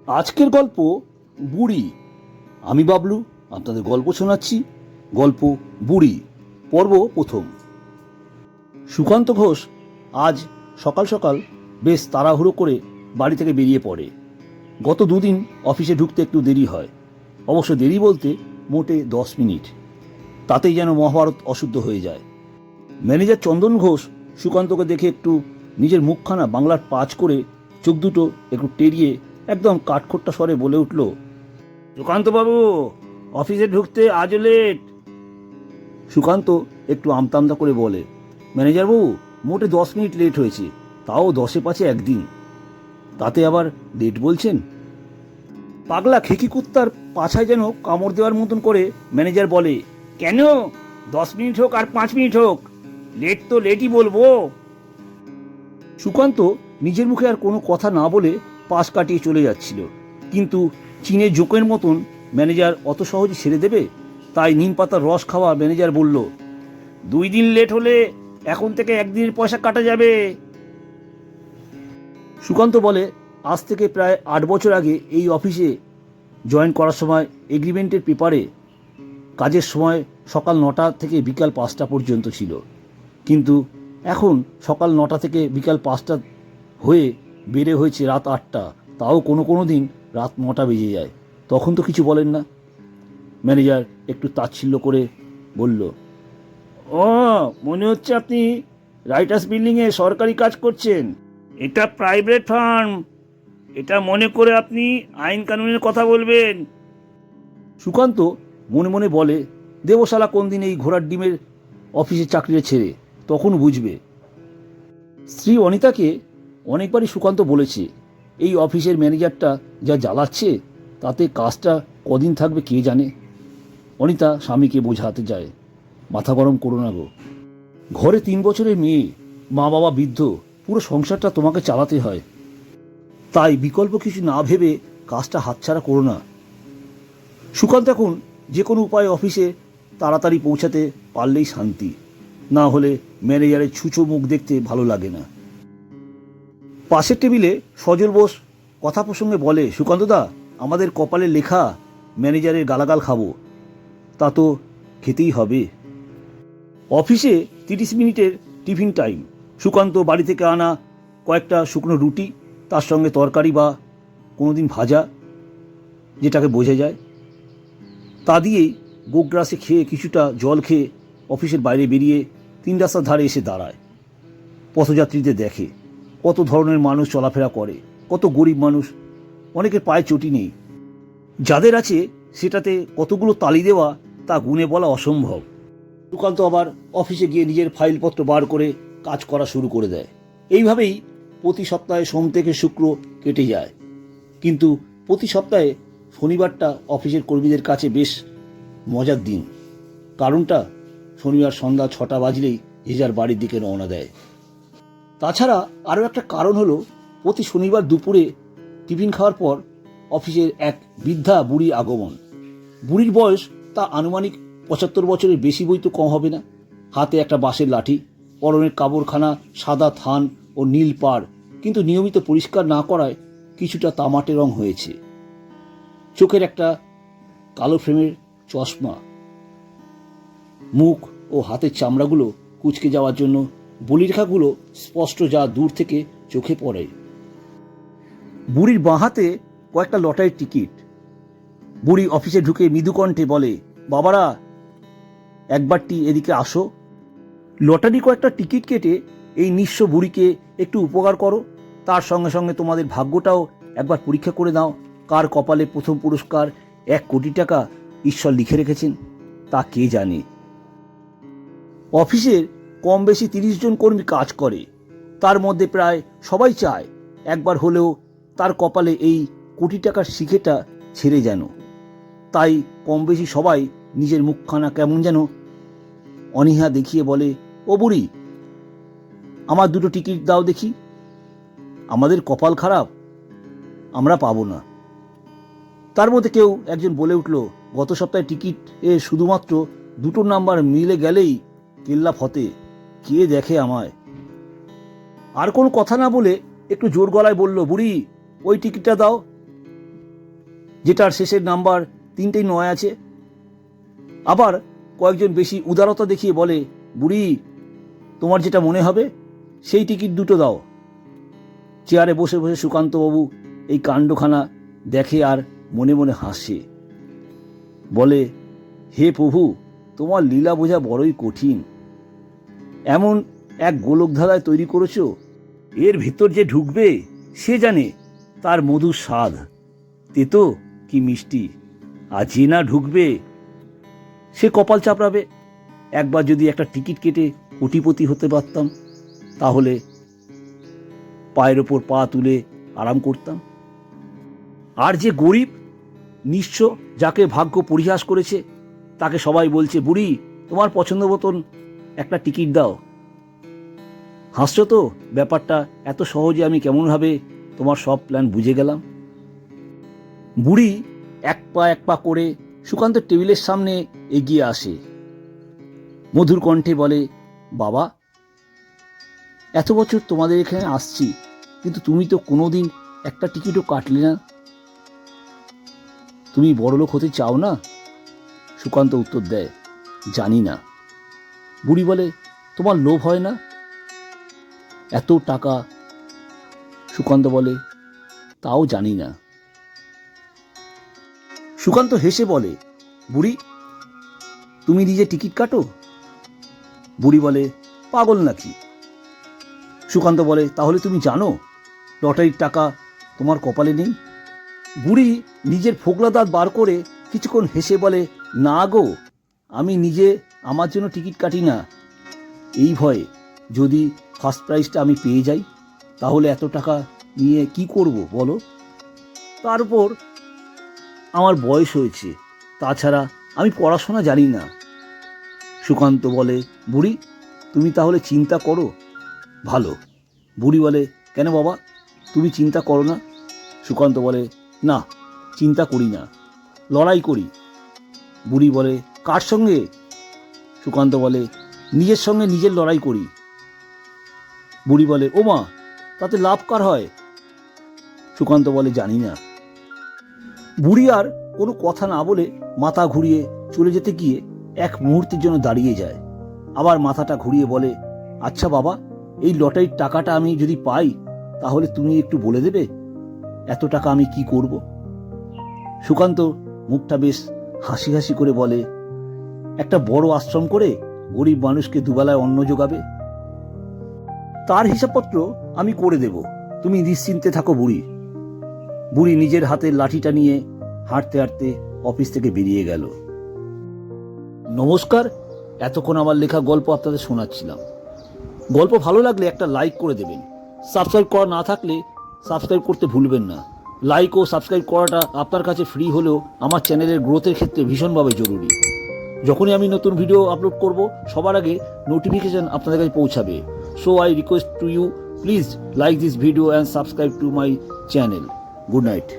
আজকের গল্প বুড়ি। আমি বাবলু আপনাদের গল্প শোনাচ্ছি। গল্প বুড়ি, পর্ব প্রথম। সুকান্ত ঘোষ আজ সকাল সকাল বেশ তাড়াহুড়ো করে বাড়ি থেকে বেরিয়ে পড়ে। গত দুদিন অফিসে ঢুকতে একটু দেরি হয়, অবশ্য দেরি বলতে মোটে 10 মিনিট। তাতেই যেন মহাভারত অশুদ্ধ হয়ে যায়। ম্যানেজার চন্দন ঘোষ সুকান্তকে দেখে একটু নিজের মুখখানা বাংলার পাঁচ করে চোখ দুটো একটু টেরিয়ে একদম কাঠখোট্টা স্বরে বলে উঠল, সুকান্তবাবু, অফিসে ঢুকতে আজ লেট। সুকান্ত একটু আমতামতা করে বলে, ম্যানেজারবাবু, মোটে 10 মিনিট লেট হয়েছে, তাও 10-এ 5-এ একদিন, তাতে আবার লেট বলছেন? পাগলা খেকি কুত্তার পাছায় যেন কামড় দেওয়ার মতন করে ম্যানেজার বলে, কেন 10 মিনিট হোক আর 5 মিনিট হোক, লেট তো লেটই বলবো। সুকান্ত নিজের মুখে আর কোনো কথা না বলে পাশ কাটিয়ে চলে যাচ্ছিল, কিন্তু চীনের জোকের মতন ম্যানেজার অত সহজে ছেড়ে দেবে? তাই নিম পাতার রস খাওয়া ম্যানেজার বলল, 2 দিন লেট হলে এখন থেকে 1 দিনের পয়সা কাটা যাবে। সুকান্ত বলে, আজ থেকে প্রায় 8 বছর আগে এই অফিসে জয়েন করার সময় এগ্রিমেন্টের পেপারে কাজের সময় সকাল 9টা থেকে বিকাল 5টা পর্যন্ত ছিল, কিন্তু এখন সকাল 9টা থেকে বিকাল 5টা হয়ে বেড়ে হয়েছে রাত 8টা, তাও কোনো কোনো দিন রাত 9টা বেজে যায়। তখন তো কিছু বলেন না। ম্যানেজার একটু তাচ্ছিল্য করে বলল, ও, মনে হচ্ছে আপনি রাইটার্স বিল্ডিংয়ে সরকারি কাজ করছেন। এটা প্রাইভেট ফার্ম, এটা মনে করে আপনি আইন কানুনের কথা বলবেন। সুকান্ত মনে মনে বলে, দেবশালা কোন দিন এই ঘোড়ার ডিমের অফিসে চাকরিটা ছেড়ে, তখন বুঝবে। স্ত্রী অনিতাকে অনেকবারই সুকান্ত বলেছে, এই অফিসের ম্যানেজারটা যা জ্বালাচ্ছে তাতে কাজটা কদিন থাকবে কে জানে। অনিতা স্বামীকে বোঝাতে যায়, মাথা গরম করো না গো, ঘরে 3 বছরের মেয়ে, মা বাবা বৃদ্ধ, পুরো সংসারটা তোমাকে চালাতে হয়, তাই বিকল্প কিছু না ভেবে কাজটা হাতছাড়া করো না। সুকান্ত এখন যে কোনো উপায়ে অফিসে তাড়াতাড়ি পৌঁছাতে পারলেই শান্তি, না হলে ম্যানেজারের ছুঁচো মুখ দেখতে ভালো লাগে না। পাশের টেবিলে সজল বোস কথা প্রসঙ্গে বলে, সুকান্তদা, আমাদের কপালে লেখা ম্যানেজারের গালাগাল খাবো, তা তো খেতেই হবে। অফিসে 30 মিনিটের টিফিন টাইম। সুকান্ত বাড়ি থেকে আনা কয়েকটা শুকনো রুটি, তার সঙ্গে তরকারি বা কোনোদিন ভাজা, যেটাকে বোঝা যায়, তা দিয়েই গোগ্রাসে খেয়ে কিছুটা জল খেয়ে অফিসের বাইরে বেরিয়ে 3 রাস্তার ধারে এসে দাঁড়ায়। পথযাত্রীদের দেখে, কত ধরনের মানুষ চলাফেরা করে, কত গরিব মানুষ, অনেকের পায়ে চটি নেই, যাদের আছে সেটাতে কতগুলো তালি দেওয়া তা গুণে বলা অসম্ভব। সুকান্ত আবার অফিসে গিয়ে নিজের ফাইলপত্র বার করে কাজ করা শুরু করে দেয়। এইভাবেই প্রতি সপ্তাহে সোম থেকে শুক্র কেটে যায়, কিন্তু প্রতি সপ্তাহে শনিবারটা অফিসের কর্মীদের কাছে বেশ মজার দিন। কারণটা, শনিবার সন্ধ্যা 6টা বাজলেই যে যার বাড়ির দিকে রওনা দেয়। তাছাড়া আরও একটা কারণ হলো, প্রতি শনিবার দুপুরে টিফিন খাওয়ার পর অফিসের এক বৃদ্ধা বুড়ি আগমন। বুড়ির বয়স তা আনুমানিক 75 বছরের বেশি বই তো কম হবে না। হাতে একটা বাঁশের লাঠি, পরনের কাপড়খানা সাদা থান ও নীল পাড়, কিন্তু নিয়মিত পরিষ্কার না করায় কিছুটা তামাটে রং হয়েছে। চোখের একটা কালো ফ্রেমের চশমা, মুখ ও হাতের চামড়াগুলো কুঁচকে যাওয়ার জন্য বলিরেখাগুলো স্পষ্ট, যা দূর থেকে চোখে পড়ে। বুড়ির বাঁ হাতে কয়েকটা লটারির টিকিট। বুড়ি অফিসে ঢুকে মৃদুকণ্ঠে বলে, বাবারা, একবারটি এদিকে আসো। লটারি কয়েকটা টিকিট কেটে এই নিঃস্ব বুড়িকে একটু উপকার করো, তার সঙ্গে সঙ্গে তোমাদের ভাগ্যটাও একবার পরীক্ষা করে দাও, কার কপালে প্রথম পুরস্কার 1 কোটি টাকা ঈশ্বর লিখে রেখেছেন তা কে জানে। অফিসের কম বেশি 30 জন কর্মী কাজ করে, তার মধ্যে প্রায় সবাই চায় একবার হলেও তার কপালে এই কোটি টাকার শিখেটা ছেড়ে যেন। তাই কম বেশি সবাই নিজের মুখখানা কেমন যেন অনীহা দেখিয়ে বলে, ও বুড়ি, আমার 2টো টিকিট দাও দেখি। আমাদের কপাল খারাপ, আমরা পাবো না। তার মধ্যে কেউ একজন বলে উঠল, গত সপ্তাহে টিকিট শুধুমাত্র 2টো নাম্বার মিলে গেলেই কেল্লা ফতে, কে দেখে আমায়। আর কোনো কথা না বলে একটু জোর গলায় বলল, বুড়ি, ওই টিকিটটা দাও। যেটার শেষের নাম্বার 3টেই 9 আছে। আবার কয়েকজন বেশি উদারতা দেখিয়ে বলে, বুড়ি তোমার যেটা মনে হবে সেই টিকিট দুটো দাও। চেয়ারে বসে বসে সুকান্তবাবু এই কাণ্ডখানা দেখে আর মনে মনে হাসে, বলে, হে প্রভু, তোমার লীলা বোঝা বড়ই কঠিন। এমন এক গোলকধাঁধায় তৈরি করেছো, এর ভিতর যে ঢুকবে সে জানে তার মধুর স্বাদ তেতো কি মিষ্টি, আর যে না ঢুকবে সে কপাল চাপড়াবে। একবার যদি একটা টিকিট কেটে কোটিপতি হতে পারতাম, তাহলে পায়ের ওপর পা তুলে আরাম করতাম। আর যে গরিব নিঃস্ব, যাকে ভাগ্য পরিহাস করেছে, তাকে সবাই বলছে, বুড়ি তোমার পছন্দ মতন একটা টিকিট দাও। হাসছো তো? ব্যাপারটা এত সহজে আমি কেমনভাবে তোমার সব প্ল্যান বুঝে গেলাম। বুড়ি এক পা করে সুকান্তের টেবিলের সামনে এগিয়ে আসে, মধুর কণ্ঠে বলে, বাবা, এত বছর তোমাদের এখানে আসছি, কিন্তু তুমি তো কোনোদিন একটা টিকিটও কাটলে না। তুমি বড়লোক হতে চাও না? সুকান্ত উত্তর দেয়, জানি না। বুড়ি বলে, তোমার লোভ হয় না? এত টাকা? সুকান্ত বলে, তাও জানি না। সুকান্ত হেসে বলে, বুড়ি তুমি নিজে টিকিট কাটো? বুড়ি বলে, পাগল নাকি? সুকান্ত বলে, তাহলে তুমি জানো লটারির টাকা তোমার কপালে নেই? বুড়ি নিজের ফোকলা দাঁত বার করে কিছুক্ষণ হেসে বলে, না গো, আমি নিজে আমার জন্য টিকিট কাটি না, এই ভয়ে যদি ফার্স্ট প্রাইজটা আমি পেয়ে যাই, তাহলে এত টাকা নিয়ে কি করব বলো? তার উপর আমার বয়স হয়েছে, তাছাড়া আমি পড়াশোনা জানি না। সুকান্ত বলে, বুড়ি তুমি তাহলে চিন্তা করো। ভালো। বুড়ি বলে, কেন বাবা, তুমি চিন্তা করো না? সুকান্ত বলে, না, চিন্তা করি না, লড়াই করি। বুড়ি বলে, কার সঙ্গে? সুকান্ত বলে, নিজের সঙ্গে নিজের লড়াই করি। বুড়ি বলে, ও মা, তাতে লাভ কার হয়? সুকান্ত বলে, জানি না। বুড়ি আর কোনো কথা না বলে মাথা ঘুরিয়ে চলে যেতে গিয়ে এক মুহূর্তের জন্য দাঁড়িয়ে যায়, আবার মাথাটা ঘুরিয়ে বলে, আচ্ছা বাবা, এই লটারির টাকাটা আমি যদি পাই, তাহলে তুমি একটু বলে দেবে এত টাকা আমি কি করব? সুকান্ত মুখটা বেশ হাসি হাসি করে বলে, একটা বড় আশ্রম করে গরিব মানুষকে দুবেলায় অন্ন যোগাবে। তার হিসাবপত্র আমি করে দেব, তুমি নিশ্চিন্তে থাকো বুড়ি। বুড়ি নিজের হাতের লাঠিটা নিয়ে হাঁটতে হাঁটতে অফিস থেকে বেরিয়ে গেল। নমস্কার, এতক্ষণ আমার লেখা গল্প আপনাদের শোনাচ্ছিলাম। গল্প ভালো লাগলে একটা লাইক করে দেবেন। সাবস্ক্রাইব করা না থাকলে সাবস্ক্রাইব করতে ভুলবেন না। লাইক ও সাবস্ক্রাইব করাটা আপনার কাছে ফ্রি হলেও আমার চ্যানেলের গ্রোথের ক্ষেত্রে ভীষণভাবে জরুরি। যখনই আমি নতুন ভিডিও আপলোড করব, সবার আগে নোটিফিকেশন আপনাদের কাছে পৌঁছাবে। So I request to you, please like this video and subscribe to my channel. Good night.